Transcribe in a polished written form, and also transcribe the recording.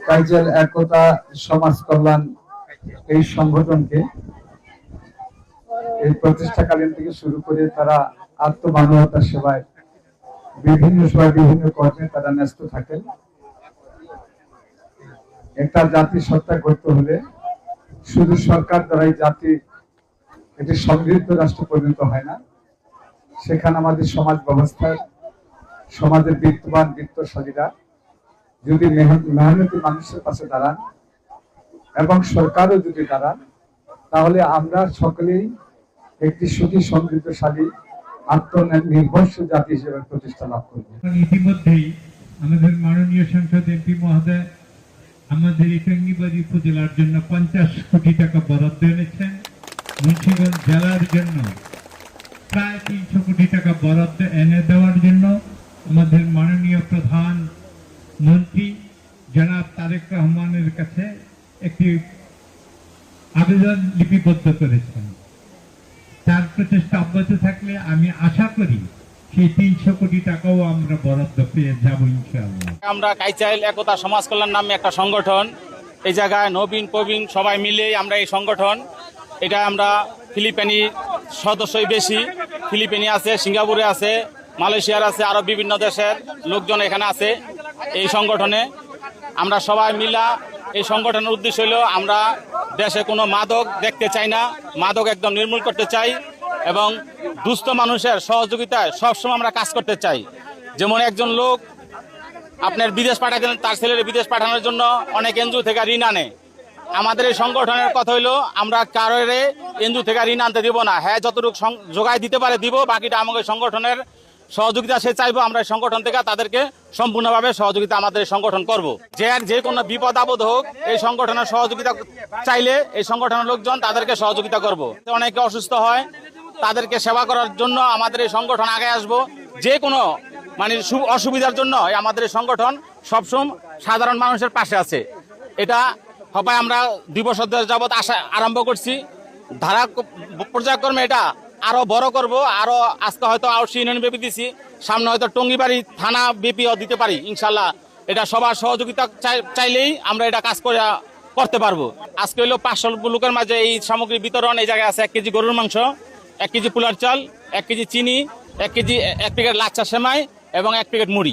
কাইজাল একতা সমাজ কল্যাণ এই সংগঠনকে এই প্রতিষ্ঠাকালীন থেকে শুরু করে তারা আত্মমানবতার সেবায় বিভিন্ন সময় বিভিন্ন কর্মে তারা ন্যস্ত থাকেন। একটা জাতি সত্তা করতে হলে শুধু সরকার দ্বারাই জাতি একটি সমৃদ্ধ রাষ্ট্র পরিণত হয় না, সেখানে আমাদের সমাজ ব্যবস্থায় সমাজের বিত্তবান বিত্তশালীরা যদি মেহনতি মানুষের পাশে দাঁড়ান এবং সরকারও যদি দাঁড়ান, তাহলে আমরা সকলেই একটি সুখী সমৃদ্ধশালী আত্মনির্ভরশীল জাতি হিসেবে প্রতিষ্ঠা লাভ করব। ইতিমধ্যেই আমাদের মাননীয় সংসদ এমপি মহোদয় আমাদের এই টঙ্গীবাড়ি উপজেলার জন্য 50 কোটি টাকা বরাদ্দ এনেছেন। মুন্সিগঞ্জ জেলার জন্য প্রায় 300 কোটি টাকা বরাদ্দ এনে দেওয়ার জন্য আমাদের মাননীয় প্রধান মন্ত্রী জনাব তারেক রহমানের কাছে একটি আবেদন লিপিবদ্ধ করেছেন। তার প্রচেষ্টা অব্যাহত থাকলে আমি আশা করি সেই 300 কোটি টাকাও আমরা বরাদ্দ পেয়ে যাব ইনশাআল্লাহ। আমরা কাইজাল একতা সমাজ কল্যাণ নামে একটা সংগঠন, এই জায়গায় নবীন প্রবীণ সবাই মিলে আমরা এই সংগঠন, এটা আমরা ফিলিপিনি সদস্যই বেশি, ফিলিপিনি আছে, সিঙ্গাপুরে আছে, মালয়েশিয়ার আছে, আরো বিভিন্ন দেশের লোকজন এখানে আছে। এই সংগঠনে আমরা সবাই মিলা এই সংগঠনের উদ্দেশ্য হলো আমরা দেশে কোনো মাদক দেখতে চাই না, মাদক একদম নির্মূল করতে চাই এবং দুস্থ মানুষের সহযোগিতায় সবসময় আমরা কাজ করতে চাই। যেমন একজন লোক আপনার বিদেশ পাঠাতেন, তার ছেলের বিদেশ পাঠানোর জন্য অনেক এনজিও থেকে ঋণ আনে। আমাদের এই সংগঠনের কথা হইলো আমরা কারোর এনজিও থেকে ঋণ আনতে দিব না, হ্যাঁ যতটুকু যোগাই দিতে পারে দিব, বাকিটা আমাদের সংগঠনের সহযোগিতা সে চাইবো, আমরা এই সংগঠন থেকে তাদেরকে সম্পূর্ণভাবে সহযোগিতা আমাদের এই সংগঠন করব। যে কোনো বিপদ আপদ হোক এই সংগঠনের সহযোগিতা চাইলে এই সংগঠনের লোকজন তাদেরকে সহযোগিতা করব। অনেকে অসুস্থ হয়, তাদেরকে সেবা করার জন্য আমাদের এই সংগঠন আগে আসবো। যে কোনো অসুবিধার জন্য আমাদের এই সংগঠন সবসময় সাধারণ মানুষের পাশে আছে। এটা হবে আমরা 2 বছর যাবৎ আরম্ভ করছি, ধারা পর্যায়ক্রমে এটা আরো বড় করব, আরো আজকে হয়তো আউসি ইউনিয়ন ব্যাপী দিছি, সামনে হয়তো টঙ্গীবাড়ি থানা ব্যাপীও দিতে পারি ইনশাল্লাহ। এটা সবার সহযোগিতা চাইলেই আমরা এটা কাজ করতে পারবো। আজকে হলো 500 লোকের মাঝে এই সামগ্রী বিতরণ। এই জায়গায় আছে 1 কেজি গরুর মাংস, 1 কেজি পোলার চাল, 1 কেজি চিনি, 1 প্যাকেট লাচ্ছা সেমাই এবং 1 প্যাকেট মুড়ি।